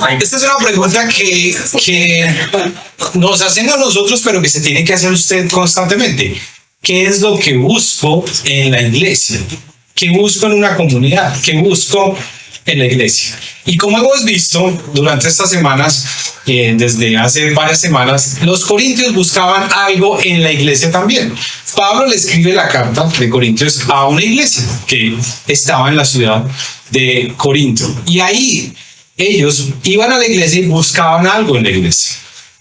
Esta es una pregunta que nos hacemos nosotros, pero que se tiene que hacer usted constantemente. ¿Qué es lo que busco en la iglesia? ¿Qué busco en una comunidad? ¿Qué busco en la iglesia? Y como hemos visto durante estas semanas, desde hace varias semanas, los corintios buscaban algo en la iglesia también. Pablo le escribe la carta de Corintios a una iglesia que estaba en la ciudad de Corinto. Y ahí ellos iban a la iglesia y buscaban algo en la iglesia.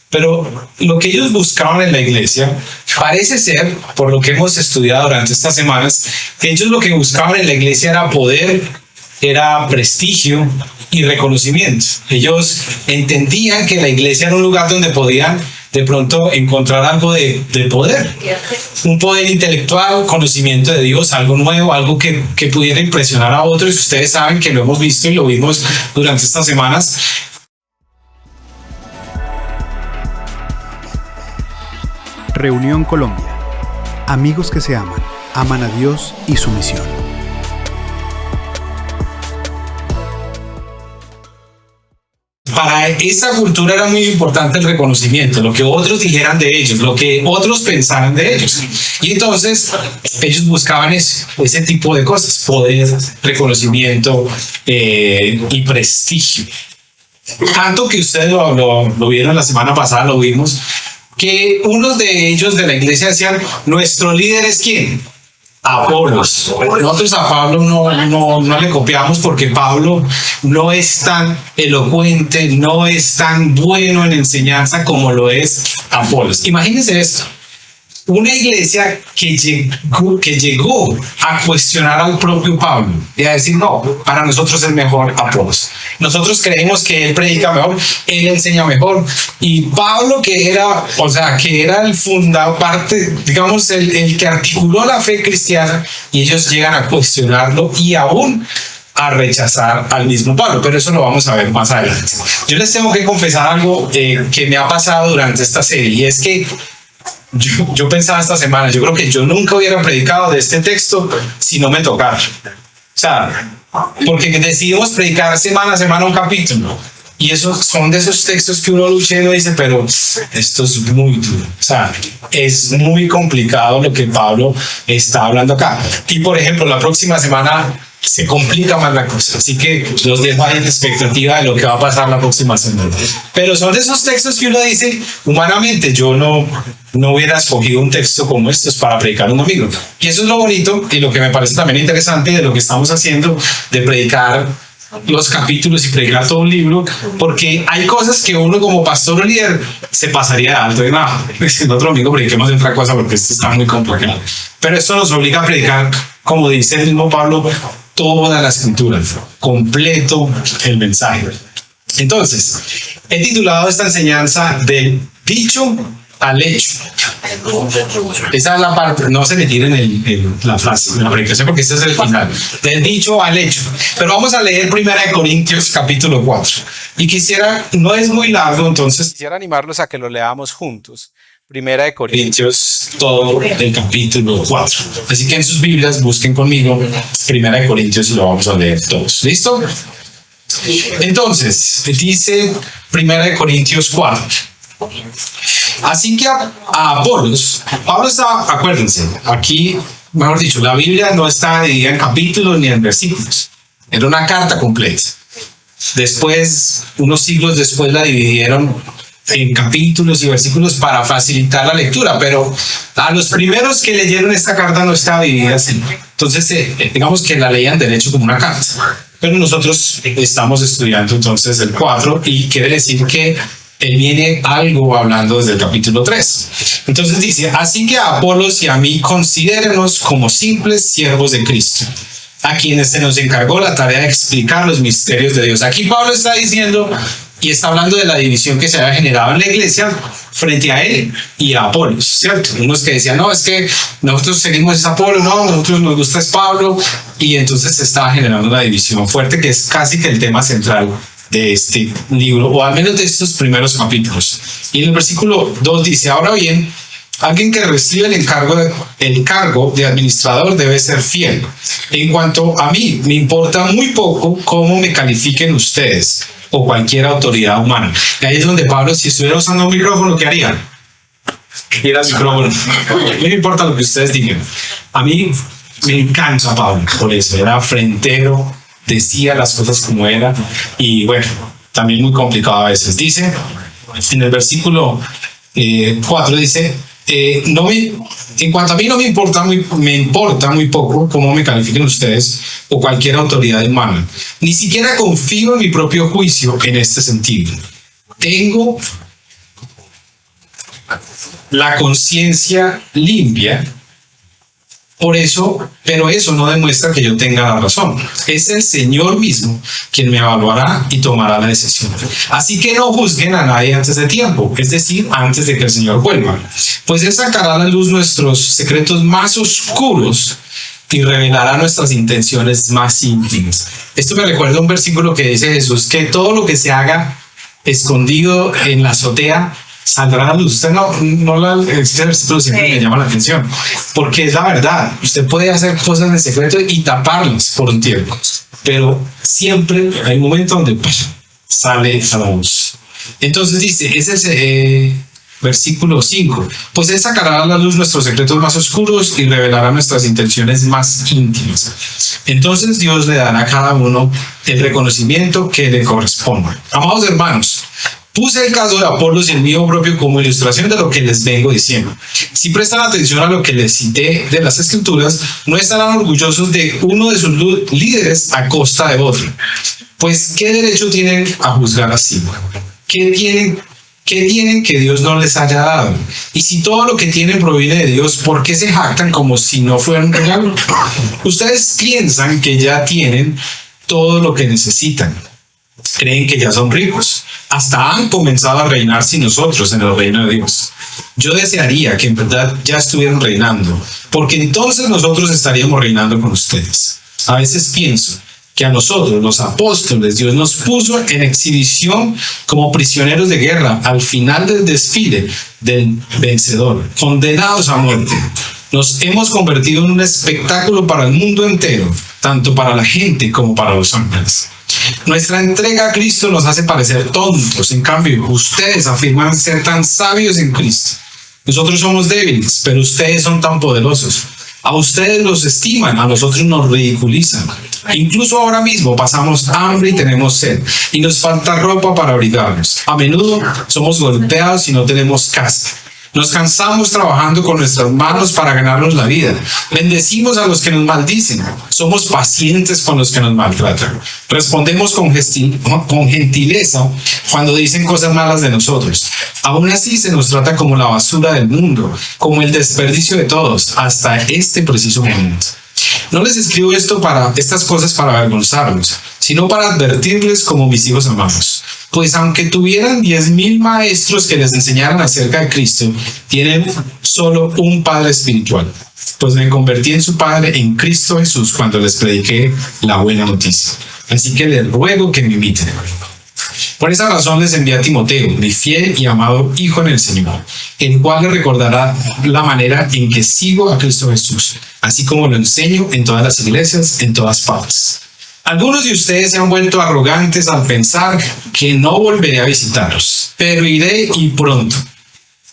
Pero lo que ellos buscaban en la iglesia parece ser, por lo que hemos estudiado durante estas semanas, que ellos lo que buscaban en la iglesia era poder, era prestigio y reconocimiento. Ellos entendían que la iglesia era un lugar donde podían de pronto encontrar algo de poder, un poder intelectual, conocimiento de Dios, algo nuevo, algo que pudiera impresionar a otros. Ustedes saben que lo hemos visto y lo vimos durante estas semanas. Reunión Colombia. Amigos que se aman a Dios y su misión. Para esta cultura era muy importante el reconocimiento, lo que otros dijeran de ellos, lo que otros pensaran de ellos. Y entonces ellos buscaban ese tipo de cosas, poder, reconocimiento y prestigio. Tanto que ustedes lo vieron la semana pasada, lo vimos, que unos de ellos de la iglesia decían, nuestro líder es ¿quién? Apolos. Nosotros a Pablo no le copiamos porque Pablo no es tan elocuente, no es tan bueno en enseñanza como lo es Apolos. Imagínense esto. Una iglesia que llegó a cuestionar al propio Pablo y a decir, no, para nosotros es mejor Apolos. Nosotros creemos que él predica mejor, él enseña mejor. Y Pablo, que era el fundador, digamos, el que articuló la fe cristiana, y ellos llegan a cuestionarlo y aún a rechazar al mismo Pablo. Pero eso lo vamos a ver más adelante. Yo les tengo que confesar algo que me ha pasado durante esta serie, y es que yo pensaba esta semana, yo creo que yo nunca hubiera predicado de este texto si no me tocara. O sea, porque decidimos predicar semana a semana un capítulo. Y esos son de esos textos que uno lucha y uno dice, pero esto es muy duro. O sea, es muy complicado lo que Pablo está hablando acá. Y por ejemplo, la próxima semana se complica más la cosa. Así que los dejo ahí en expectativa de lo que va a pasar la próxima semana. Pero son de esos textos que uno dice, humanamente, yo no hubiera escogido un texto como estos para predicar un domingo. Y eso es lo bonito y lo que me parece también interesante de lo que estamos haciendo, de predicar los capítulos y predicar todo un libro, porque hay cosas que uno como pastor o líder se pasaría de alto y nada, el otro domingo prediquemos de otra cosa porque esto está muy complicado. Pero esto nos obliga a predicar, como dice el mismo Pablo, toda la escritura, completo el mensaje. Entonces, he titulado esta enseñanza del dicho al hecho. Esa es la parte, no se me tiren la frase, la predicación, porque este es el final. Del dicho al hecho. Pero vamos a leer 1 Corintios capítulo 4. Y no es muy largo, entonces quisiera animarlos a que lo leamos juntos. 1 Corintios, todo el capítulo 4. Así que en sus Biblias busquen conmigo 1 Corintios y lo vamos a leer todos. ¿Listo? Entonces, dice 1 Corintios 4. Así que a Apolos, Pablo está, acuérdense, aquí, mejor dicho, la Biblia no está dividida en capítulos ni en versículos. Era una carta completa. Después, unos siglos después, la dividieron en capítulos y versículos para facilitar la lectura, pero a los primeros que leyeron esta carta no estaba dividida así. Entonces, digamos que la leían derecho como una carta. Pero nosotros estamos estudiando entonces el 4 y quiere decir que él viene algo hablando desde el capítulo 3. Entonces dice, así que a Apolos y a mí considérenos como simples siervos de Cristo, a quienes se nos encargó la tarea de explicar los misterios de Dios. Aquí Pablo está diciendo y está hablando de la división que se había generado en la iglesia frente a él y a Apolos, ¿cierto? Unos que decían, no, es que nosotros seguimos a Apolo, no, nosotros nos gusta es Pablo, y entonces se estaba generando una división fuerte que es casi que el tema central de este libro, o al menos de estos primeros capítulos. Y en el versículo 2 dice, ahora bien, alguien que recibe el cargo de administrador debe ser fiel. En cuanto a mí, me importa muy poco cómo me califiquen ustedes. o cualquier autoridad humana. Y ahí es donde Pablo, si estuviera usando un micrófono, ¿qué haría? Ir al micrófono. No me importa lo que ustedes digan. A mí me encanta Pablo por eso. Era frentero, decía las cosas como eran. Y bueno, también muy complicado a veces. Dice, en el versículo 4 dice, en cuanto a mí no me importa muy poco cómo me califiquen ustedes o cualquier autoridad humana. Ni siquiera confío en mi propio juicio en este sentido. Tengo la conciencia limpia, pero eso no demuestra que yo tenga la razón. Es el Señor mismo quien me evaluará y tomará la decisión. Así que no juzguen a nadie antes de tiempo, es decir, antes de que el Señor vuelva, pues Él sacará a la luz nuestros secretos más oscuros y revelará nuestras intenciones más íntimas. Esto me recuerda un versículo que dice Jesús, que todo lo que se haga escondido en la azotea saldrá a la luz. Usted ese versículo siempre me llama la atención, porque es la verdad. Usted puede hacer cosas en secreto y taparlas por un tiempo, pero siempre hay un momento donde sale a la luz. Entonces dice, ese es versículo 5, pues Él sacará a la luz nuestros secretos más oscuros y revelará nuestras intenciones más íntimas. Entonces Dios le dará a cada uno el reconocimiento que le corresponde. Amados hermanos, puse el caso de Apolos y el mío propio como ilustración de lo que les vengo diciendo. Si prestan atención a lo que les cité de las Escrituras, no estarán orgullosos de uno de sus líderes a costa de otro. Pues, ¿qué derecho tienen a juzgar así? ¿Qué tienen que Dios no les haya dado? Y si todo lo que tienen proviene de Dios, ¿por qué se jactan como si no fueran un regalo? Ustedes piensan que ya tienen todo lo que necesitan. Creen que ya son ricos. Hasta han comenzado a reinar sin nosotros en el reino de Dios. Yo desearía que en verdad ya estuvieran reinando, porque entonces nosotros estaríamos reinando con ustedes. A veces pienso que a nosotros, los apóstoles, Dios nos puso en exhibición como prisioneros de guerra al final del desfile del vencedor, condenados a muerte. Nos hemos convertido en un espectáculo para el mundo entero, tanto para la gente como para los ángeles. Nuestra entrega a Cristo nos hace parecer tontos. En cambio, ustedes afirman ser tan sabios en Cristo. Nosotros somos débiles, pero ustedes son tan poderosos. A ustedes los estiman, a nosotros nos ridiculizan. Incluso ahora mismo pasamos hambre y tenemos sed, y nos falta ropa para abrigarnos. A menudo somos golpeados y no tenemos casa. Nos cansamos trabajando con nuestras manos para ganarnos la vida. Bendecimos a los que nos maldicen. Somos pacientes con los que nos maltratan. Respondemos con gentileza cuando dicen cosas malas de nosotros. Aún así se nos trata como la basura del mundo, como el desperdicio de todos, hasta este preciso momento. No les escribo estas cosas para avergonzarlos, sino para advertirles como mis hijos amados. Pues aunque tuvieran 10,000 maestros que les enseñaran acerca de Cristo, tienen solo un Padre espiritual. Pues me convertí en su Padre en Cristo Jesús cuando les prediqué la buena noticia. Así que les ruego que me imiten. Por esa razón les envié a Timoteo, mi fiel y amado hijo en el Señor, el cual les recordará la manera en que sigo a Cristo Jesús, así como lo enseño en todas las iglesias, en todas partes. Algunos de ustedes se han vuelto arrogantes al pensar que no volveré a visitaros, pero iré y pronto.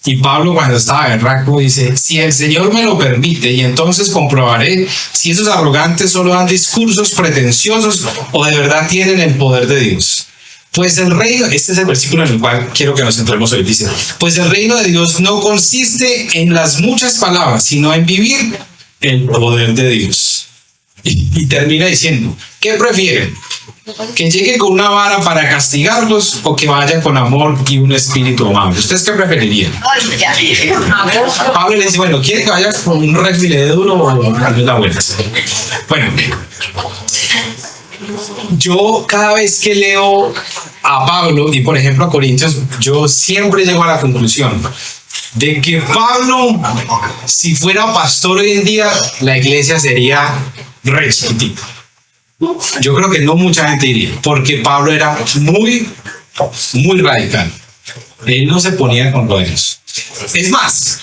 Y Pablo, cuando estaba berraco, dice, si el Señor me lo permite, y entonces comprobaré si esos arrogantes solo dan discursos pretenciosos o de verdad tienen el poder de Dios. Pues el reino, este es el versículo en el cual quiero que nos centremos hoy, dice, pues el reino de Dios no consiste en las muchas palabras, sino en vivir el poder de Dios. Y termina diciendo, ¿qué prefieren? ¿Que llegue con una vara para castigarlos o que vaya con amor y un espíritu amable? ¿Ustedes qué preferirían? Pablo le dice, bueno, ¿quiere que vaya con un refile duro o darle la vuelta? Bueno, yo cada vez que leo a Pablo y por ejemplo a Corintios, yo siempre llego a la conclusión de que Pablo, si fuera pastor hoy en día, la iglesia sería re chiquitita. Yo creo que no mucha gente iría, porque Pablo era muy radical. Él no se ponía con rollos. Es más,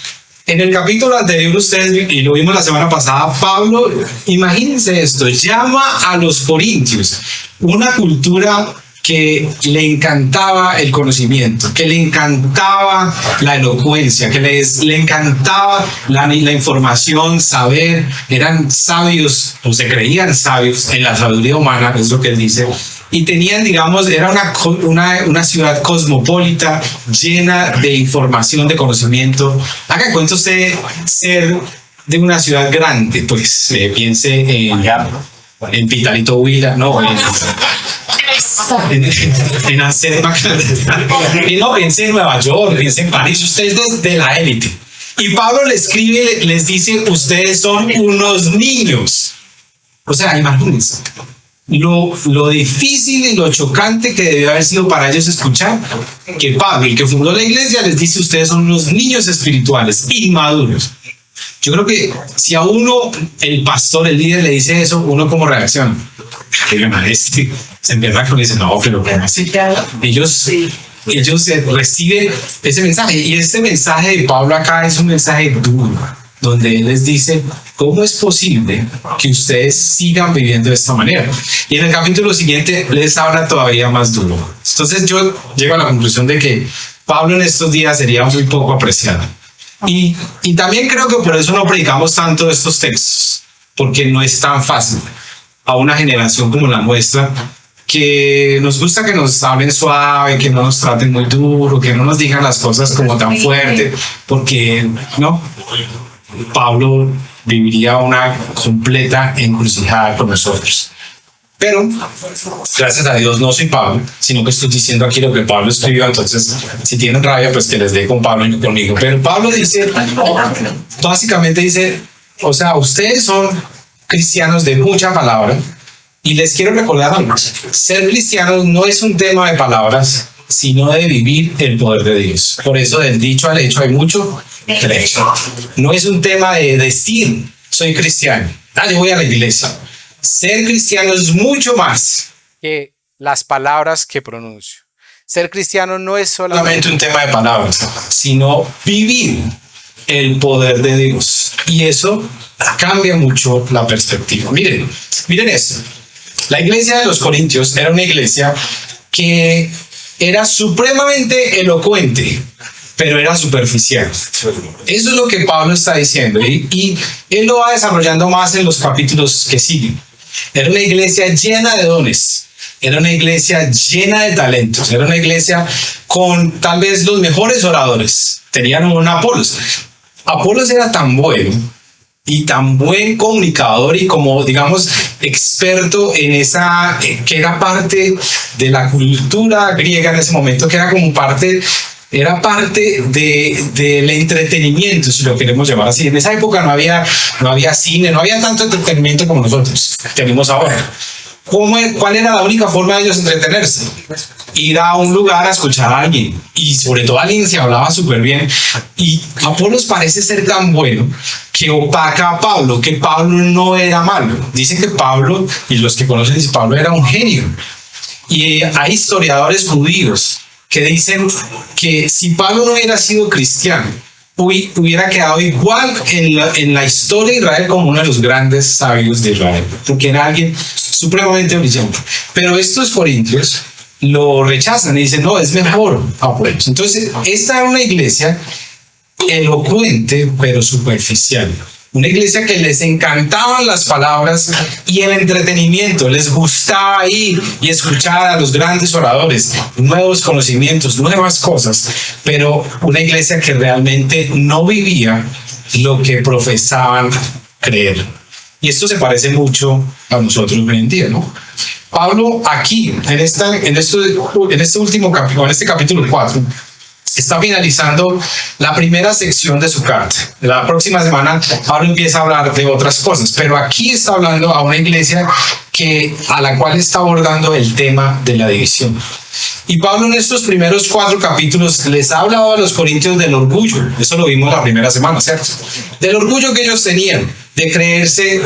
en el capítulo anterior ustedes, y lo vimos la semana pasada, Pablo, imagínense esto, llama a los corintios, una cultura que le encantaba el conocimiento, que le encantaba la elocuencia, que le encantaba la información, saber. Eran sabios, o se creían sabios en la sabiduría humana, es lo que él dice. Y tenían, digamos, era una ciudad cosmopolita, llena de información, de conocimiento. Haga de cuenta usted ser de una ciudad grande, pues piense en Pitalito Huila, no, en Anselma, y no piense en Nueva York, piense en París. Usted es de la élite. Y Pablo le escribe, les dice, ustedes son unos niños. O sea, imagínense lo difícil y lo chocante que debió haber sido para ellos escuchar que Pablo, el que fundó la iglesia, les dice, ustedes son unos niños espirituales, inmaduros. Yo creo que si a uno, el pastor, el líder, le dice eso, uno como reacciona. Se empieza con ese, no, pero ¿cómo así? Ellos reciben ese mensaje, y este mensaje de Pablo acá es un mensaje duro, donde él les dice, ¿cómo es posible que ustedes sigan viviendo de esta manera? Y en el capítulo siguiente les habla todavía más duro. Entonces yo llego a la conclusión de que Pablo en estos días sería muy poco apreciado. Y también creo que por eso no predicamos tanto estos textos, porque no es tan fácil a una generación como la nuestra, que nos gusta que nos hablen suave, que no nos traten muy duro, que no nos digan las cosas como tan fuerte, porque no, Pablo viviría una completa encrucijada con nosotros. Pero, gracias a Dios, no soy Pablo, sino que estoy diciendo aquí lo que Pablo escribió. Entonces, si tienen rabia, pues que les dé con Pablo y no conmigo. Pero Pablo dice, básicamente dice, o sea, ustedes son cristianos de mucha palabra, y les quiero recordar algo. Ser cristianos no es un tema de palabras, sino de vivir el poder de Dios. Por eso, del dicho al hecho hay mucho trecho. No es un tema de decir, soy cristiano, yo voy a la iglesia. Ser cristiano es mucho más que las palabras que pronuncio. Ser cristiano no es solamente un tema de palabras, sino vivir el poder de Dios. Y eso cambia mucho la perspectiva. Miren esto. La iglesia de los Corintios era una iglesia que era supremamente elocuente, pero era superficial. Eso es lo que Pablo está diciendo, y él lo va desarrollando más en los capítulos que siguen. Era una iglesia llena de dones, era una iglesia llena de talentos, era una iglesia con tal vez los mejores oradores. Tenían un Apolos. Apolos era tan bueno y tan buen comunicador y como, digamos, experto en esa, que era parte de la cultura griega en ese momento, que era como parte... Era parte del entretenimiento, si lo queremos llamar así. En esa época no había cine, no había tanto entretenimiento como nosotros tenemos ahora. ¿Cuál era la única forma de ellos entretenerse? Ir a un lugar a escuchar a alguien, y sobre todo alguien se hablaba súper bien. Y Apolos parece ser tan bueno que opaca a Pablo, que Pablo no era malo. Dicen que Pablo, y los que conocen dicen, Pablo era un genio. Y hay historiadores judíos que dicen que si Pablo no hubiera sido cristiano, hubiera quedado igual en la historia de Israel como uno de los grandes sabios de Israel, porque era alguien supremamente brillante. Pero estos corintios lo rechazan y dicen, no, es mejor Apolos. Entonces, esta era una iglesia elocuente, pero superficial. Una iglesia que les encantaban las palabras y el entretenimiento, les gustaba ir y escuchar a los grandes oradores, nuevos conocimientos, nuevas cosas, pero una iglesia que realmente no vivía lo que profesaban creer. Y esto se parece mucho a nosotros hoy en día, ¿no? Pablo aquí, en este último capítulo, en este capítulo 4, está finalizando la primera sección de su carta. La próxima semana Pablo empieza a hablar de otras cosas, pero aquí está hablando a una iglesia a la cual está abordando el tema de la división. Y Pablo en estos primeros 4 capítulos les ha hablado a los corintios del orgullo. Eso lo vimos la primera semana, ¿cierto? Del orgullo que ellos tenían, de creerse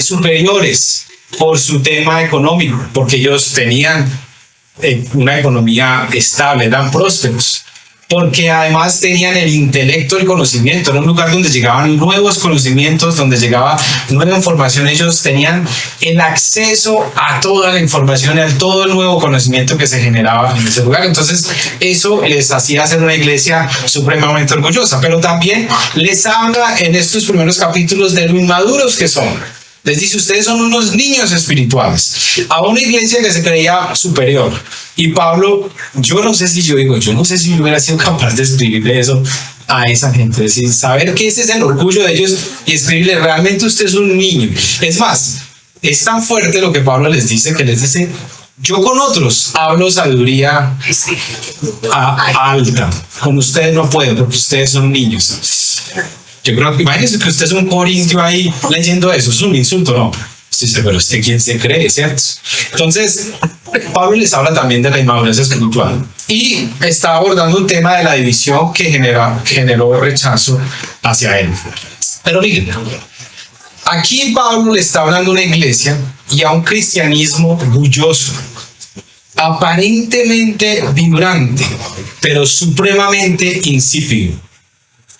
superiores por su tema económico, porque ellos tenían una economía estable, eran prósperos. porque además tenían el intelecto, el conocimiento, era un lugar donde llegaban nuevos conocimientos, donde llegaba nueva información. Ellos tenían el acceso a toda la información y a todo el nuevo conocimiento que se generaba en ese lugar. Entonces eso les hacía ser una iglesia supremamente orgullosa, pero también les habla en estos primeros capítulos de lo inmaduros que son. Les dice, ustedes son unos niños espirituales, a una iglesia que se creía superior. Y Pablo, yo no sé si yo hubiera sido capaz de escribirle eso a esa gente, es decir, saber que ese es el orgullo de ellos y escribirle, realmente usted es un niño. Es más, es tan fuerte lo que Pablo les dice, que les dice, yo con otros hablo sabiduría alta, con ustedes no puedo porque ustedes son niños. Yo creo que imagínense que usted es un corintio ahí leyendo eso, es un insulto, ¿no? Sí, pero usted quién se cree, ¿cierto? Entonces, Pablo les habla también de la inmadurez espiritual y está abordando un tema de la división que generó rechazo hacia él. Pero miren, aquí Pablo le está hablando a una iglesia y a un cristianismo orgulloso, aparentemente vibrante, pero supremamente insípido.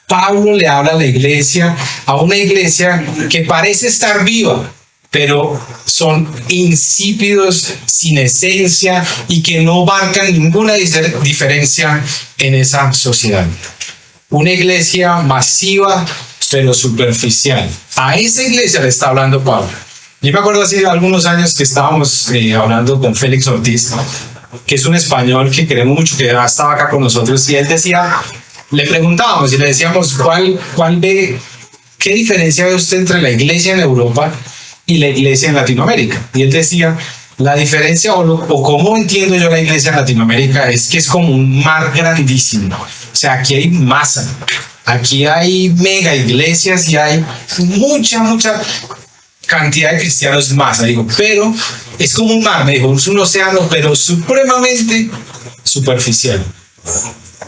Pablo le habla a la iglesia, a una iglesia que parece estar viva, pero son insípidos, sin esencia y que no marcan ninguna diferencia en esa sociedad. Una iglesia masiva, pero superficial. A esa iglesia le está hablando Pablo. Yo me acuerdo hace algunos años que estábamos hablando con Félix Ortiz, que es un español que queremos mucho, que estaba acá con nosotros, y él decía, le preguntábamos y le decíamos, ¿qué diferencia ve usted entre la iglesia en Europa y la iglesia en Latinoamérica? Y él decía, la diferencia o cómo entiendo yo la iglesia en Latinoamérica es que es como un mar grandísimo. O sea, aquí hay masa, aquí hay mega iglesias y hay mucha cantidad de cristianos masa, digo, pero es como un mar, me dijo, es un océano, pero supremamente superficial.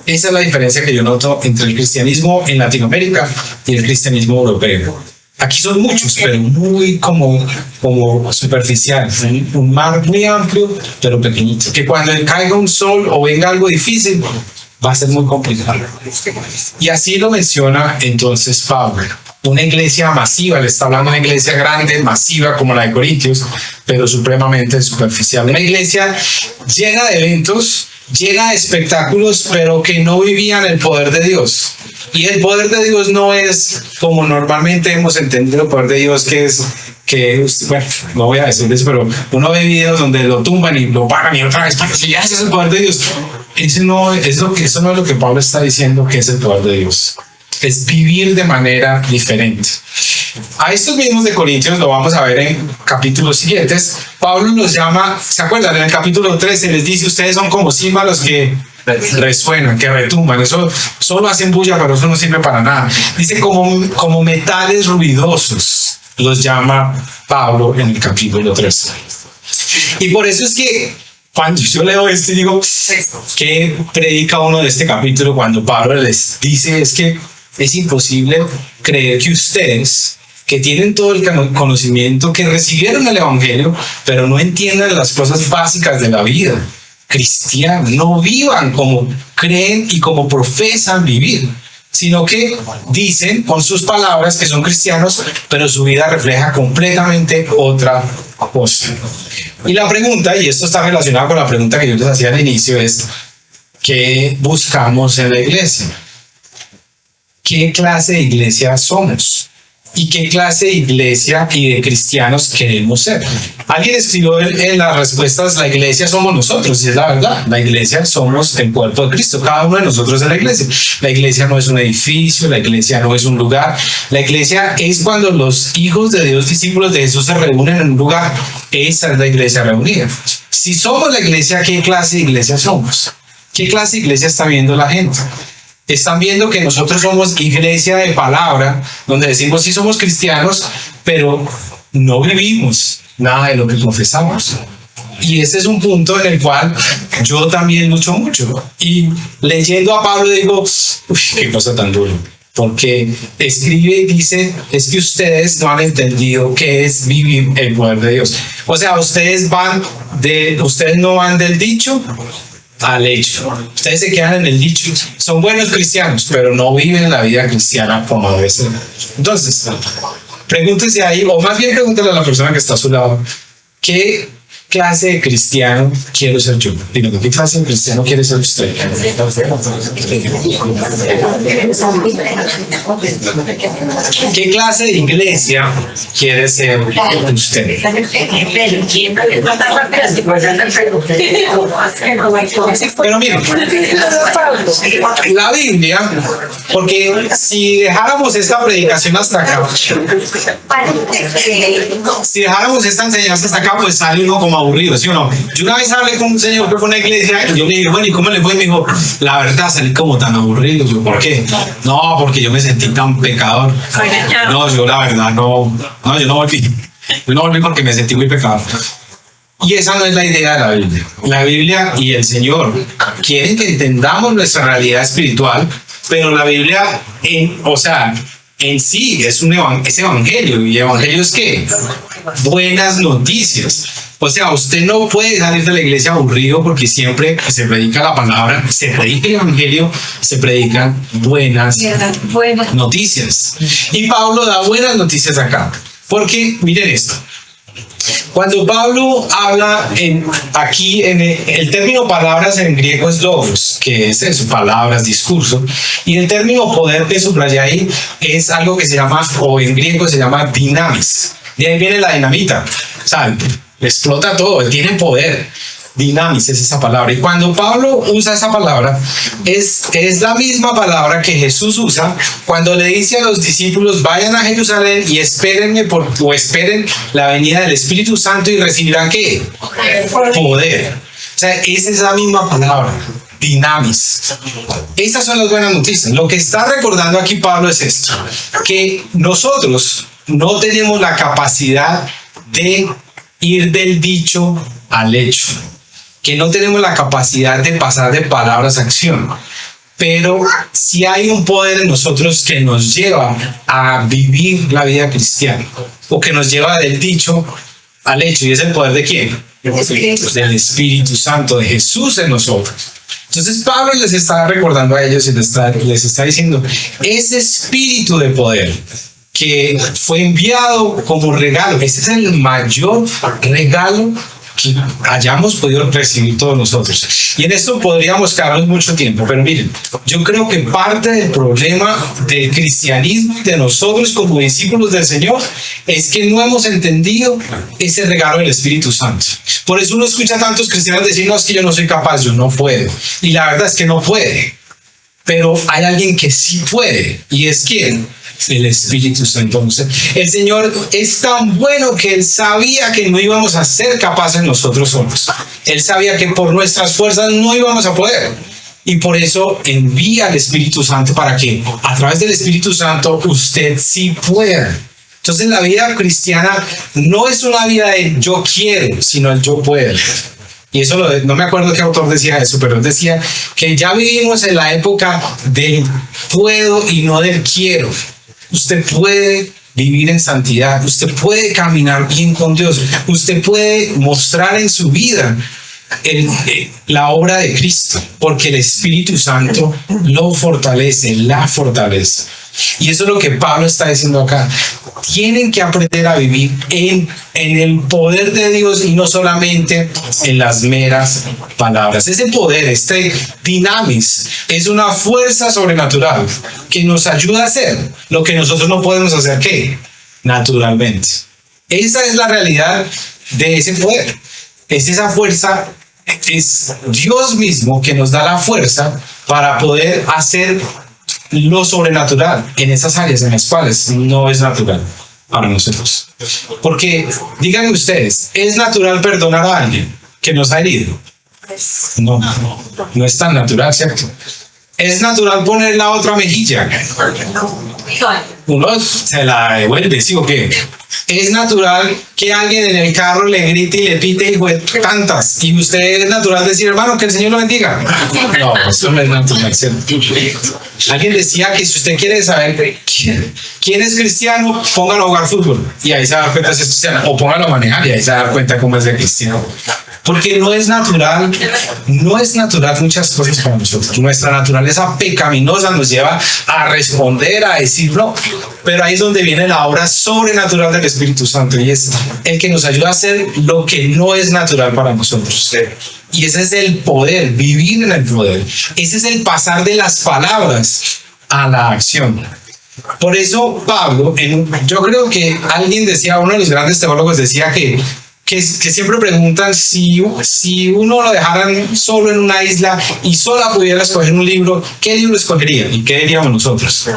Esa es la diferencia que yo noto entre el cristianismo en Latinoamérica y el cristianismo europeo. Aquí son muchos, pero muy como superficial. Un mar muy amplio, pero pequeñito. Que cuando caiga un sol o venga algo difícil, va a ser muy complicado. Y así lo menciona entonces Pablo. Una iglesia masiva, le está hablando de una iglesia grande, masiva como la de Corintios, pero supremamente superficial. Una iglesia llena de eventos, llena de espectáculos, pero que no vivían el poder de Dios. Y el poder de Dios no es como normalmente hemos entendido el poder de Dios, bueno, no voy a decirles, pero uno ve videos donde lo tumban y lo pagan y otra vez, y ese es el poder de Eso no es lo que Pablo está diciendo que es el poder de Dios. Es vivir de manera diferente. A estos mismos de Corintios, lo vamos a ver en capítulos siguientes, Pablo los llama, ¿se acuerdan? En el capítulo 13 les dice, ustedes son como címbalos que resuenan, que retumban, eso solo hacen bulla, pero eso no sirve para nada. Dice como metales ruidosos, los llama Pablo en el capítulo 13. Y por eso es que cuando yo leo esto y digo, ¿qué predica uno de este capítulo cuando Pablo les dice? Es que es imposible creer que ustedes, que tienen todo el conocimiento, que recibieron el evangelio, pero no entiendan las cosas básicas de la vida cristiana, no vivan como creen y como profesan vivir, sino que dicen con sus palabras que son cristianos, pero su vida refleja completamente otra cosa. Y la pregunta, y esto está relacionado con la pregunta que yo les hacía al inicio, es ¿qué buscamos en la iglesia? ¿Qué clase de iglesia somos? ¿Y qué clase de iglesia y de cristianos queremos ser? Alguien escribió en las respuestas, la iglesia somos nosotros, y es la verdad. La iglesia somos el cuerpo de Cristo, cada uno de nosotros es la iglesia. La iglesia no es un edificio, la iglesia no es un lugar. La iglesia es cuando los hijos de Dios, discípulos de Jesús, se reúnen en un lugar. Esa es la iglesia reunida. Si somos la iglesia, ¿qué clase de iglesia somos? ¿Qué clase de iglesia está viendo la gente? Están viendo que nosotros somos iglesia de palabra, donde decimos sí somos cristianos, pero no vivimos nada de lo que confesamos. Y ese es un punto en el cual yo también lucho mucho. Y leyendo a Pablo digo, uy, qué cosa tan dura. Porque escribe y dice, es que ustedes no han entendido qué es vivir el poder de Dios. O sea, ustedes no van del dicho al hecho. Ustedes se quedan en el dicho. Son buenos cristianos, pero no viven la vida cristiana como debe ser. Entonces, pregúntese ahí, o más bien pregúntele a la persona que está a su lado, ¿qué clase de cristiano quiero ser yo? Digo, ¿qué clase de cristiano quiere ser usted? ¿Qué clase de iglesia quiere ser usted? Pero miren, la Biblia, porque si dejáramos esta predicación hasta acá, si dejáramos esta enseñanza hasta acá, pues sale uno como aburrido, ¿sí o no? Yo una vez hablé con un señor que fue a una iglesia y yo le dije, bueno, ¿y cómo le fue? Y me dijo, la verdad, salí como tan aburrido. Yo, ¿por qué? No, porque yo me sentí tan pecador. No, yo la verdad, no, yo no volví. Yo no volví porque me sentí muy pecador. Y esa no es la idea de la Biblia. La Biblia y el Señor quieren que entendamos nuestra realidad espiritual, pero la Biblia, en sí es evangelio. ¿Y evangelio es qué? Buenas noticias. O sea, usted no puede salir de la iglesia aburrido porque siempre que se predica la palabra, se predica el evangelio, se predican buenas noticias. Y Pablo da buenas noticias acá. Porque, miren esto. Cuando Pablo habla aquí en el término palabras en griego es logos, que es eso, palabras, discurso, y el término poder que subraya ahí es algo que se llama, o en griego se llama dinamis. De ahí viene la dinamita, ¿saben? Explota todo, tiene poder. Dinamis es esa palabra. Y cuando Pablo usa esa palabra, es la misma palabra que Jesús usa cuando le dice a los discípulos, vayan a Jerusalén y esperen la venida del Espíritu Santo y recibirán ¿qué? Poder. O sea, esa es la misma palabra. Dinamis. Estas son las buenas noticias. Lo que está recordando aquí Pablo es esto, que nosotros no tenemos la capacidad de ir del dicho al hecho, que no tenemos la capacidad de pasar de palabras a acción, pero sí hay un poder en nosotros que nos lleva a vivir la vida cristiana, o que nos lleva del dicho al hecho. ¿Y es el poder de quién? Del Espíritu Santo, de Jesús en nosotros. Entonces Pablo les está recordando a ellos y les está diciendo, ese espíritu de poder que fue enviado como regalo, ese es el mayor regalo que hayamos podido recibir todos nosotros. Y en esto podríamos quedarnos mucho tiempo, pero miren, yo creo que parte del problema del cristianismo de nosotros como discípulos del Señor es que no hemos entendido ese regalo del Espíritu Santo. Por eso uno escucha a tantos cristianos decir, no, es que yo no soy capaz, yo no puedo. Y la verdad es que no puede. Pero hay alguien que sí puede. ¿Y es quién? El Espíritu Santo. Entonces, el Señor es tan bueno que Él sabía que no íbamos a ser capaces nosotros solos. Él sabía que por nuestras fuerzas no íbamos a poder. Y por eso envía al Espíritu Santo para que a través del Espíritu Santo usted sí pueda. Entonces la vida cristiana no es una vida de yo quiero, sino el yo puedo. Y eso no me acuerdo qué autor decía eso, pero él decía que ya vivimos en la época del puedo y no del quiero. Usted puede vivir en santidad, usted puede caminar bien con Dios, usted puede mostrar en su vida la obra de Cristo, porque el Espíritu Santo lo fortalece, la fortalece. Y eso es lo que Pablo está diciendo acá. Tienen que aprender a vivir en el poder de Dios y no solamente en las meras palabras. Ese poder, este dinamis, es una fuerza sobrenatural que nos ayuda a hacer lo que nosotros no podemos hacer, ¿qué? Naturalmente. Esa es la realidad de ese poder. Es esa fuerza, es Dios mismo que nos da la fuerza para poder hacer lo sobrenatural en esas áreas en las cuales no es natural para nosotros. Porque, díganme ustedes, ¿es natural perdonar a alguien que nos ha herido? No es tan natural, ¿cierto? ¿Es natural poner la otra mejilla? Uno se la devuelve, ¿sí o qué? Es natural que alguien en el carro le grite y le pite hijo de tantas, y usted es natural decir, hermano, que el Señor lo bendiga. No, eso no es natural, ¿cierto? Alguien decía que si usted quiere saber quién es cristiano, póngalo a jugar fútbol y ahí se va a dar cuenta si es cristiano, o póngalo a manejar y ahí se va a dar cuenta cómo es de cristiano. Porque no es natural muchas cosas para nosotros. Nuestra naturaleza pecaminosa nos lleva a responder, a decir no. Pero ahí es donde viene la obra sobrenatural del Espíritu Santo, y es el que nos ayuda a hacer lo que no es natural para nosotros. Y ese es el poder, vivir en el poder. Ese es el pasar de las palabras a la acción. Por eso Pablo, yo creo que alguien decía, uno de los grandes teólogos decía que siempre preguntan si uno lo dejaran solo en una isla y solo pudiera escoger un libro, ¿qué libro escogería? ¿Y qué diríamos nosotros?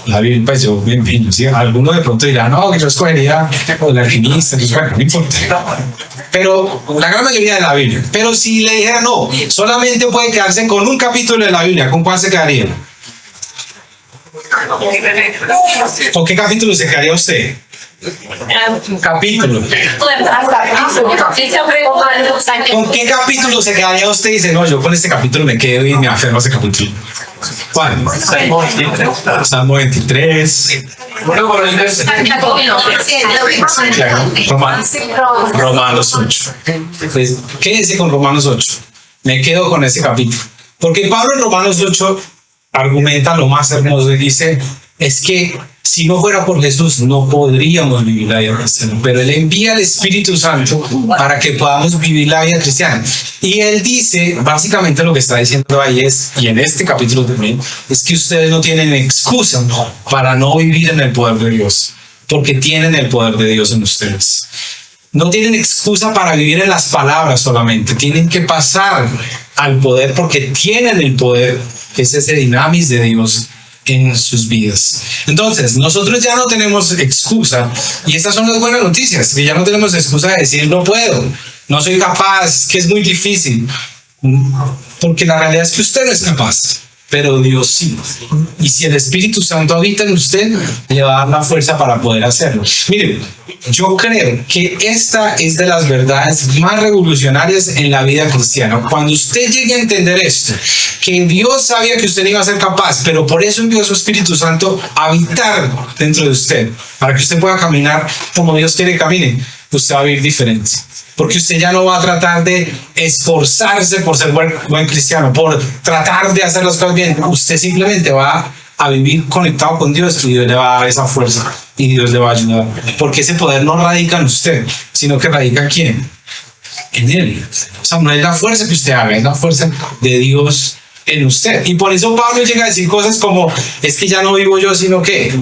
La Biblia, pues yo, bien fin, ¿sí? Alguno de pronto dirá, no, que yo escogería el alquimista, pues bueno, no importa. Pero la gran mayoría de la Biblia. Pero si le dijera, no, solamente puede quedarse con un capítulo de la Biblia, ¿con cuál se quedaría? ¿Con qué capítulo se quedaría usted? Capítulo. ¿Con qué capítulo se quedaría usted y dice, no, yo con este capítulo me quedo y me aferro a ese capítulo? ¿Cuál? Salmo 23. Romanos 8. Pues, quédese con Romanos 8. Me quedo con ese capítulo. Porque Pablo en Romanos 8 argumenta lo más hermoso y dice, es que si no fuera por Jesús no podríamos vivir la vida cristiana, pero Él envía al Espíritu Santo para que podamos vivir la vida cristiana. Y Él dice, básicamente lo que está diciendo ahí es, y en este capítulo también, es que ustedes no tienen excusa para no vivir en el poder de Dios, porque tienen el poder de Dios en ustedes. No tienen excusa para vivir en las palabras solamente, tienen que pasar al poder porque tienen el poder, que es ese dinamis de Dios en sus vidas. Entonces, nosotros ya no tenemos excusa, y estas son las buenas noticias, que ya no tenemos excusa de decir no puedo, no soy capaz, que es muy difícil, porque la realidad es que usted no es capaz, pero Dios sí. Y si el Espíritu Santo habita en usted, le va a dar la fuerza para poder hacerlo. Miren, yo creo que esta es de las verdades más revolucionarias en la vida cristiana. Cuando usted llegue a entender esto, que Dios sabía que usted iba a ser capaz, pero por eso envió a su Espíritu Santo a habitar dentro de usted, para que usted pueda caminar como Dios quiere que camine, usted va a vivir diferente. Porque usted ya no va a tratar de esforzarse por ser buen cristiano, por tratar de hacer las cosas bien. Usted simplemente va a vivir conectado con Dios, y Dios le va a dar esa fuerza y Dios le va a ayudar. Porque ese poder no radica en usted, sino que radica en ¿quién? En Él. O sea, no es la fuerza que usted haga, es la fuerza de Dios en usted. Y por eso Pablo llega a decir cosas como, es que ya no vivo yo, sino que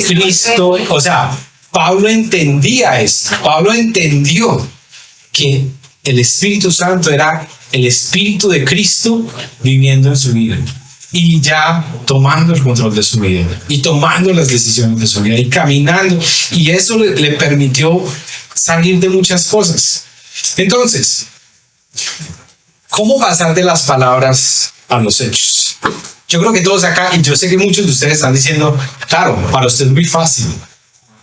Cristo. O sea, Pablo entendía esto. Pablo entendió que el Espíritu Santo era el Espíritu de Cristo viviendo en su vida, y ya tomando el control de su vida, y tomando las decisiones de su vida, y caminando, y eso le permitió salir de muchas cosas. Entonces, ¿cómo pasar de las palabras a los hechos? Yo creo que todos acá, y yo sé que muchos de ustedes están diciendo, claro, para usted es muy fácil.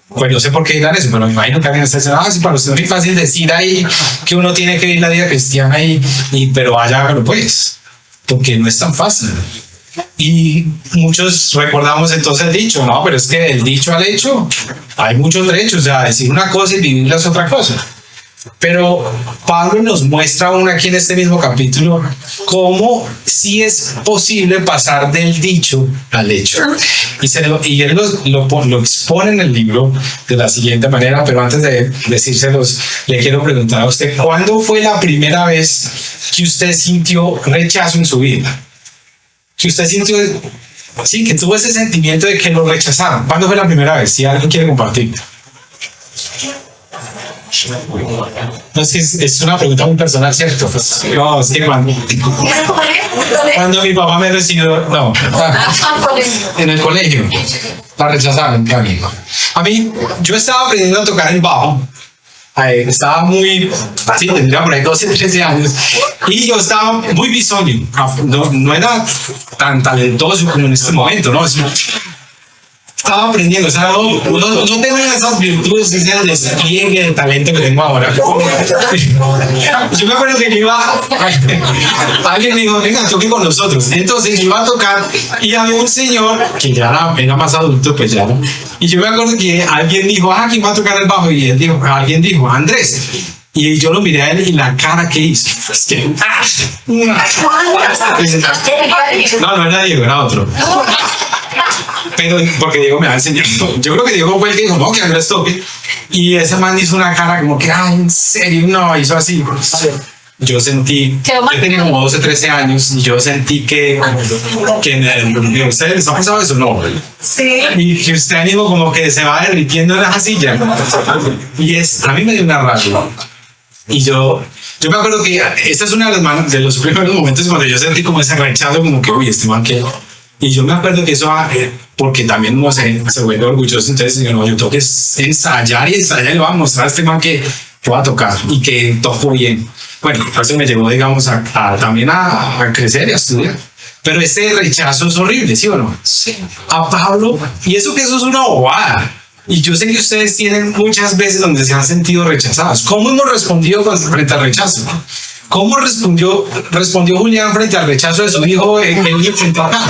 Pues no sé por qué dirán eso, pero me imagino que alguien está diciendo, sí, para usted es muy fácil decir ahí que uno tiene que vivir la vida cristiana, pero vaya, hágalo pues, porque no es tan fácil. Y muchos recordamos entonces el dicho, no, pero es que del dicho al hecho hay muchos derechos, o sea, decir una cosa y vivirla es otra cosa. Pero Pablo nos muestra aún aquí en este mismo capítulo cómo sí es posible pasar del dicho al hecho. Y él lo expone en el libro de la siguiente manera, pero antes de decírselos, le quiero preguntar a usted, ¿cuándo fue la primera vez que usted sintió rechazo en su vida? Que usted sintió, sí, que tuvo ese sentimiento de que lo rechazaron. ¿Cuándo fue la primera vez? Si alguien quiere compartir. No, es que es una pregunta muy personal, ¿cierto? Pues, no, es que cuando mi papá me recibió, no, en el colegio, la rechazaron. A mí, yo estaba aprendiendo a tocar el bajo. Estaba muy, sí, tendría por ahí 12, 13 años, y yo estaba muy bisoño. No era tan talentoso como en este momento, ¿no? Estaba aprendiendo, o sea, no tengo esas virtudes, ese despliegue de talento que tengo ahora. Yo me acuerdo que alguien me dijo, venga, toque con nosotros. Entonces yo iba a tocar y había un señor que ya era más adulto, pues ya no. Y yo me acuerdo que alguien dijo, ¿quién va a tocar el bajo? Y alguien dijo, Andrés. Y yo lo miré a él y la cara que hizo. Es que, no era Diego, era otro. Pero porque Diego me va a enseñar. Yo creo que Diego fue el que dijo, no, que Andrés toque. Y ese man hizo una cara como que, ay, en serio, no, hizo así. Yo sentí, yo tenía como 12, 13 años y yo sentí que ¿ustedes les ha pasado eso? No. Sí. Y que usted mismo como que se va derritiendo en la silla. Y a mí me dio una rabia. Y yo me acuerdo que esta es una de los primeros momentos cuando yo sentí como ese rechazo, como que, uy, este man que... Y yo me acuerdo que eso, porque también uno se vuelve orgulloso, entonces yo tengo que ensayar y le voy a mostrar a este man que va a tocar y que toco bien. Bueno, eso me llevó, digamos, también a crecer y a estudiar. Pero ese rechazo es horrible, ¿sí o no? Sí. A Pablo, y eso es una bobada. Y yo sé que ustedes tienen muchas veces donde se han sentido rechazados. ¿Cómo hemos respondido frente al rechazo? ¿Cómo respondió Julián frente al rechazo de su hijo que él enfrentó acá?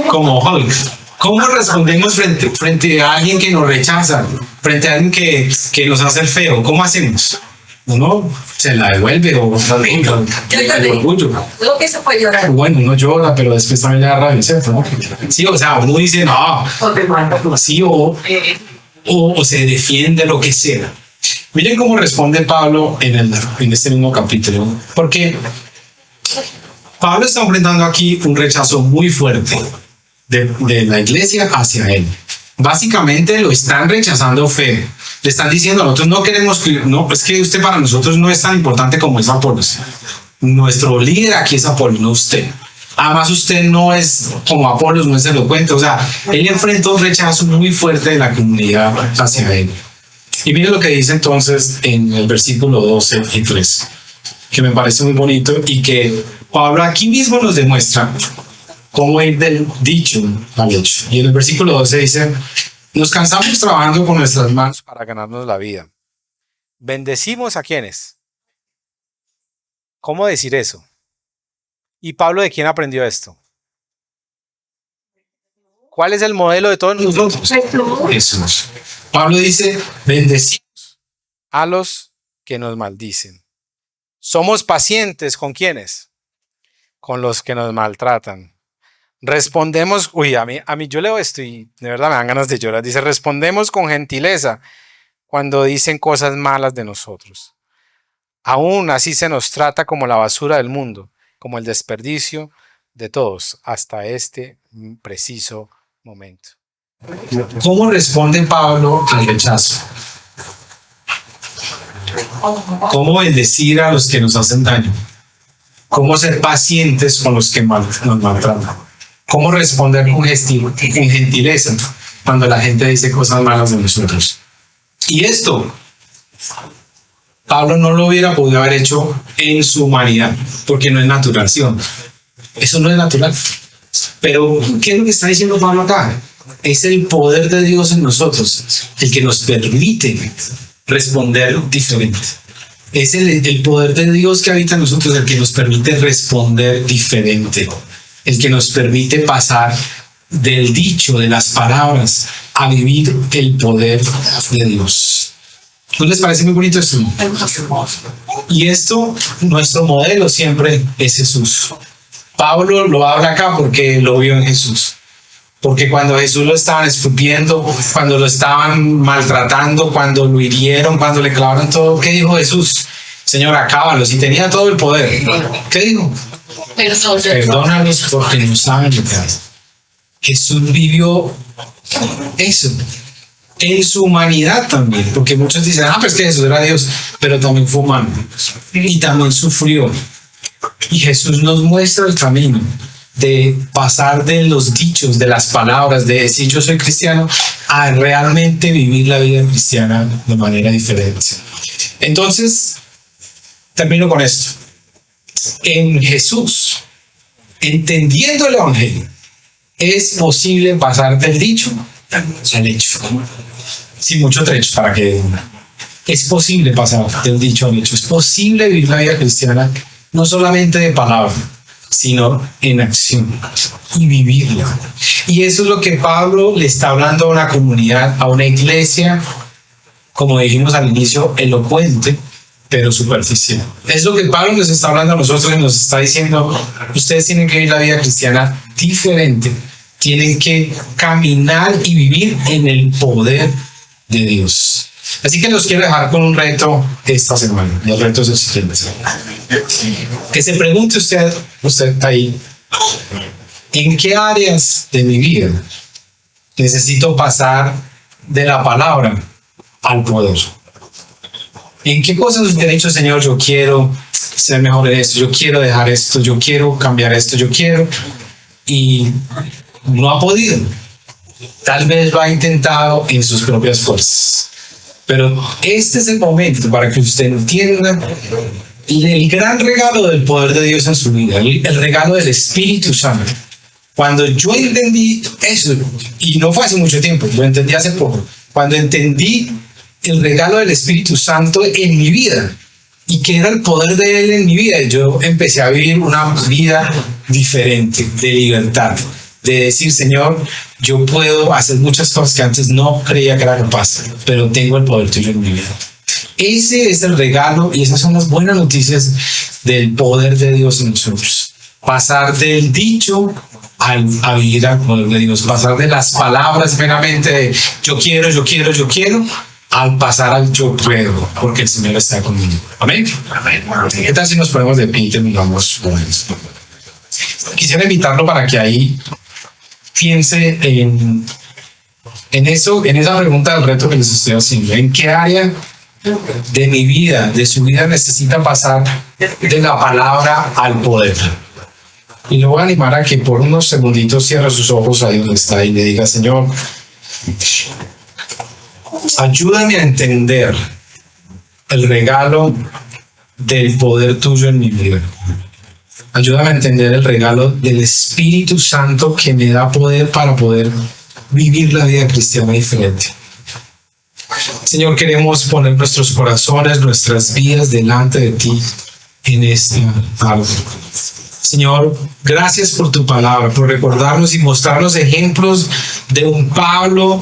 Como Hulk. ¿Cómo respondemos frente a alguien que nos rechaza? Frente a alguien que nos hace el feo. ¿Cómo hacemos? Uno se la devuelve o el orgullo. Lo que se puede llorar. Bueno, uno llora, pero después también le da rabia, ¿cierto? ¿No? Sí, o sea, uno dice, no, sí, o se defiende, lo que sea. Miren cómo responde Pablo en este mismo capítulo, porque Pablo está enfrentando aquí un rechazo muy fuerte de la iglesia hacia él. Básicamente lo están rechazando feo. Le están diciendo, nosotros no queremos, no, es que usted para nosotros no es tan importante como es Apolos. Nuestro líder aquí es Apolos, no usted. Además usted no es como Apolos, no es elocuente. O sea, él enfrenta un rechazo muy fuerte de la comunidad hacia él. Y miren lo que dice entonces en el versículo 12 y 13, que me parece muy bonito y que Pablo aquí mismo nos demuestra cómo ir del dicho al hecho. Y en el versículo 12 dice, nos cansamos trabajando con nuestras manos para ganarnos la vida. ¿Bendecimos a quiénes? ¿Cómo decir eso? ¿Y Pablo de quién aprendió esto? ¿Cuál es el modelo de todos nosotros? Jesús. Pablo dice, bendecimos a los que nos maldicen. Somos pacientes ¿con quiénes? Con los que nos maltratan. Respondemos, a mí yo leo esto y de verdad me dan ganas de llorar. Dice, respondemos con gentileza cuando dicen cosas malas de nosotros. Aún así se nos trata como la basura del mundo, como el desperdicio de todos hasta este preciso momento. ¿Cómo responde Pablo al rechazo? ¿Cómo bendecir a los que nos hacen daño? ¿Cómo ser pacientes con los que nos maltratan? ¿Cómo responder con gentileza cuando la gente dice cosas malas de nosotros? Y esto, Pablo no lo hubiera podido haber hecho en su humanidad, porque no es natural, ¿sí o no? Eso no es natural. Pero, ¿qué es lo que está diciendo Pablo acá? Es el poder de Dios en nosotros, el que nos permite responder diferente. Es el poder de Dios que habita en nosotros, el que nos permite responder diferente, el que nos permite pasar del dicho, de las palabras, a vivir el poder de Dios. ¿No les parece muy bonito esto? Y esto, nuestro modelo siempre es Jesús. Pablo lo habla acá porque lo vio en Jesús. Porque cuando Jesús lo estaban escupiendo, cuando lo estaban maltratando, cuando lo hirieron, cuando le clavaron todo, ¿qué dijo Jesús? Señor, acábalos. Y tenía todo el poder. ¿Qué dijo? Perdónalos porque no saben lo que hacen. Jesús vivió eso en su humanidad también, porque muchos dicen, pero es que Jesús era Dios, pero también fue humano y también sufrió. Y Jesús nos muestra el camino de pasar de los dichos, de las palabras, de decir yo soy cristiano, a realmente vivir la vida cristiana de manera diferente. Entonces, termino con esto. En Jesús, entendiendo el Evangelio, es posible pasar del dicho al hecho. Sin mucho trecho para que es posible pasar del dicho al hecho. Es posible vivir la vida cristiana no solamente de palabra, sino en acción y vivirla. Y eso es lo que Pablo le está hablando a una comunidad, a una iglesia como dijimos al inicio, elocuente, pero superficial. Es lo que Pablo nos está hablando a nosotros y nos está diciendo, ustedes tienen que vivir la vida cristiana diferente, tienen que caminar y vivir en el poder de Dios. Así que los quiero dejar con un reto esta semana. Y el reto es el siguiente. Que se pregunte usted ahí, ¿en qué áreas de mi vida necesito pasar de la palabra al poder? ¿En qué cosas usted ha dicho, Señor, yo quiero ser mejor en esto, yo quiero dejar esto, yo quiero cambiar esto, yo quiero, y no ha podido? Tal vez lo ha intentado en sus propias fuerzas. Pero este es el momento para que usted entienda el gran regalo del poder de Dios en su vida, el regalo del Espíritu Santo. Cuando yo entendí eso, y no fue hace mucho tiempo, lo entendí hace poco, cuando entendí el regalo del Espíritu Santo en mi vida y que era el poder de Él en mi vida, yo empecé a vivir una vida diferente, de libertad, de decir, Señor, yo puedo hacer muchas cosas que antes no creía que era capaz, pero tengo el poder tuyo en mi vida. Ese es el regalo y esas son las buenas noticias del poder de Dios en nosotros. Pasar del dicho a vivir al poder de Dios, pasar de las palabras meramente de yo quiero, yo quiero, yo quiero, al pasar al yo puedo, porque el Señor está conmigo. Amén. ¿Qué tal si nos ponemos de pie y terminamos con esto? Quisiera invitarlo para que ahí piense en eso, en esa pregunta del reto que les estoy haciendo. ¿En qué área de mi vida, de su vida, necesita pasar de la palabra al poder? Y lo voy a animar a que por unos segunditos cierre sus ojos ahí donde está y le diga, Señor, ayúdame a entender el regalo del poder tuyo en mi vida. Ayúdame a entender el regalo del Espíritu Santo que me da poder para poder vivir la vida cristiana diferente. Señor, queremos poner nuestros corazones, nuestras vidas delante de ti en esta tarde. Señor, gracias por tu palabra, por recordarnos y mostrarnos ejemplos de un Pablo,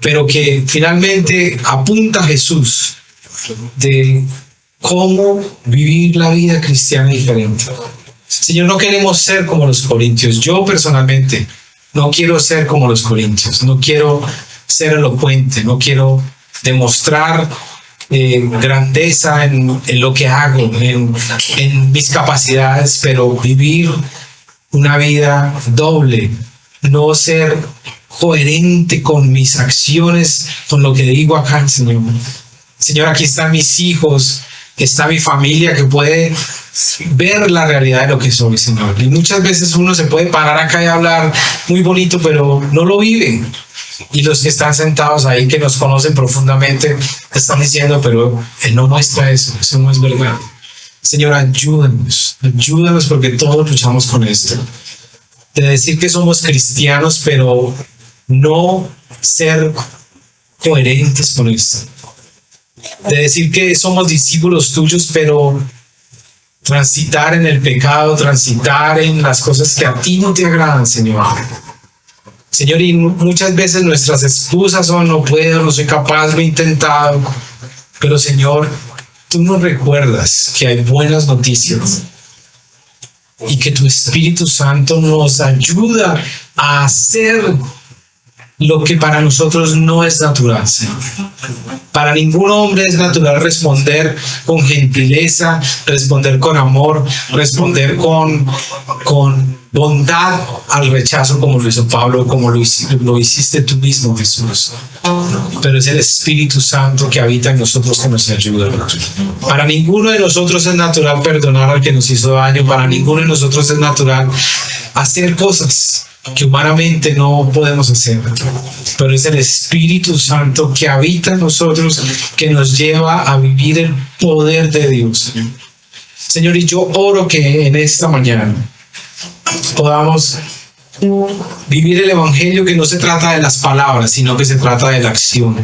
pero que finalmente apunta a Jesús, de cómo vivir la vida cristiana diferente. Señor, no queremos ser como los corintios. Yo personalmente no quiero ser como los corintios. No quiero ser elocuente. No quiero demostrar grandeza en lo que hago, en mis capacidades, pero vivir una vida doble. No ser coherente con mis acciones, con lo que digo acá, Señor. Señor, aquí están mis hijos, está mi familia que puede ver la realidad de lo que soy, Señor. Y muchas veces uno se puede parar acá y hablar muy bonito, pero no lo vive. Y los que están sentados ahí, que nos conocen profundamente, están diciendo, pero Él no muestra eso no es verdad. Señor, ayúdanos porque todos luchamos con esto. De decir que somos cristianos, pero no ser coherentes con esto. De decir que somos discípulos tuyos, pero transitar en el pecado, transitar en las cosas que a ti no te agradan, Señor. Señor, y muchas veces nuestras excusas son no puedo, no soy capaz, lo he intentado. Pero Señor, tú nos recuerdas que hay buenas noticias y que tu Espíritu Santo nos ayuda a hacer lo que para nosotros no es natural, Señor. Para ningún hombre es natural responder con gentileza, responder con amor, responder con bondad al rechazo, como lo hizo Pablo, como lo hiciste tú mismo, Jesús. Pero es el Espíritu Santo que habita en nosotros que nos ayuda. Para ninguno de nosotros es natural perdonar al que nos hizo daño. Para ninguno de nosotros es natural hacer cosas que humanamente no podemos hacer, pero es el Espíritu Santo que habita en nosotros que nos lleva a vivir el poder de Dios. Señor, y yo oro que en esta mañana podamos vivir el Evangelio, que no se trata de las palabras, sino que se trata de la acción,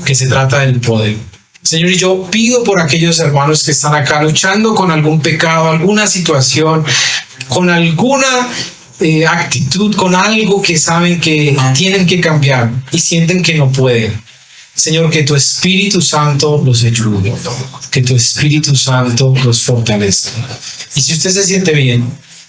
que se trata del poder. Señor, y yo pido por aquellos hermanos que están acá luchando con algún pecado, alguna situación, con alguna actitud, con algo que saben que tienen que cambiar y sienten que no pueden. Señor, que tu Espíritu Santo los ayude, que tu Espíritu Santo los fortalezca. Y si usted se siente bien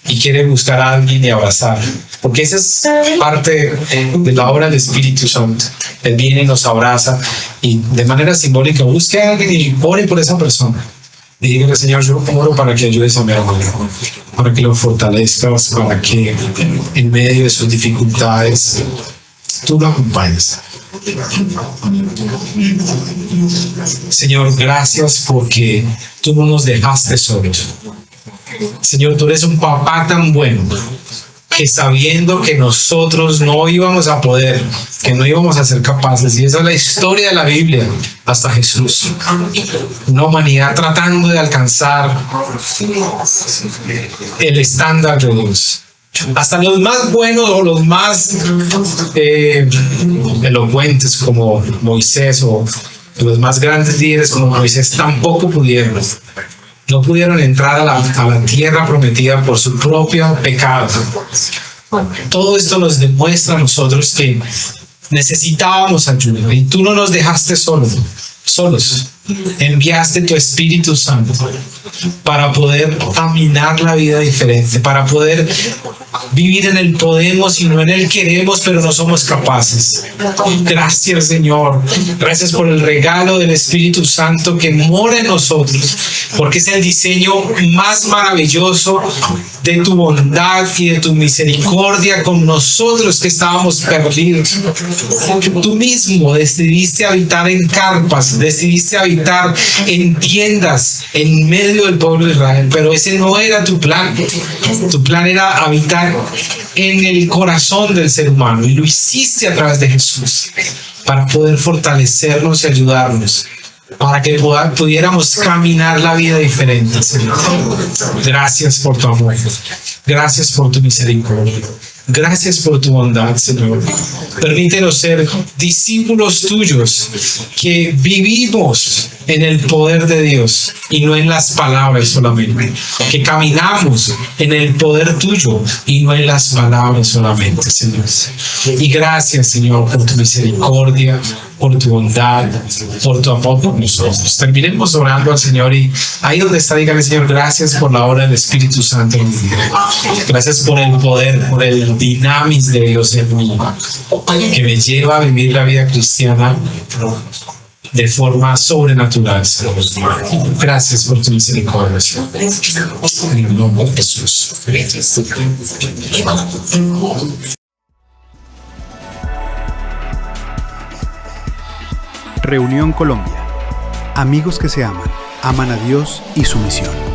y quiere buscar a alguien y abrazar, porque esa es parte de la obra del Espíritu Santo. Él viene y nos abraza y de manera simbólica busque a alguien y ore por esa persona. Y dígale, Señor, yo oro para que ayudes a mi hermano, para que lo fortalezcas, para que en medio de sus dificultades tú lo acompañes. Señor, gracias porque tú no nos dejaste solos. Señor, tú eres un papá tan bueno que sabiendo que nosotros no íbamos a poder, que no íbamos a ser capaces, y esa es la historia de la Biblia, hasta Jesús, una humanidad tratando de alcanzar el estándar de Dios. Hasta los más buenos o los más elocuentes como Moisés o los más grandes líderes como Moisés tampoco pudieron. No pudieron entrar a la tierra prometida por su propio pecado. Todo esto nos demuestra a nosotros que necesitábamos ayuda y tú no nos dejaste solos. Enviaste tu Espíritu Santo para poder caminar la vida diferente, para poder vivir en el podemos y no en el queremos, pero no somos capaces. Gracias, Señor. Gracias por el regalo del Espíritu Santo que mora en nosotros, porque es el diseño más maravilloso de tu bondad y de tu misericordia con nosotros que estábamos perdidos. Tú mismo decidiste habitar en carpas, decidiste habitar en tiendas en medio del pueblo de Israel, pero ese no era tu plan. Tu plan era habitar en el corazón del ser humano y lo hiciste a través de Jesús para poder fortalecernos y ayudarnos, para que pudiéramos caminar la vida diferente, Señor. Gracias por tu amor. Gracias por tu misericordia. Gracias por tu bondad, Señor. Permítenos ser discípulos tuyos que vivimos en el poder de Dios y no en las palabras solamente. Que caminamos en el poder tuyo y no en las palabras solamente, Señor. Y gracias, Señor, por tu misericordia, por tu bondad, por tu amor por nosotros. Terminemos orando al Señor y ahí donde está, dígale, Señor, gracias por la obra del Espíritu Santo en mi vida. Gracias por el poder, por el dinamis de Dios en mí, que me lleva a vivir la vida cristiana de forma sobrenatural. Gracias por tu misericordia. En el nombre de Jesús. Reunión Colombia. Amigos que se aman, aman a Dios y su misión.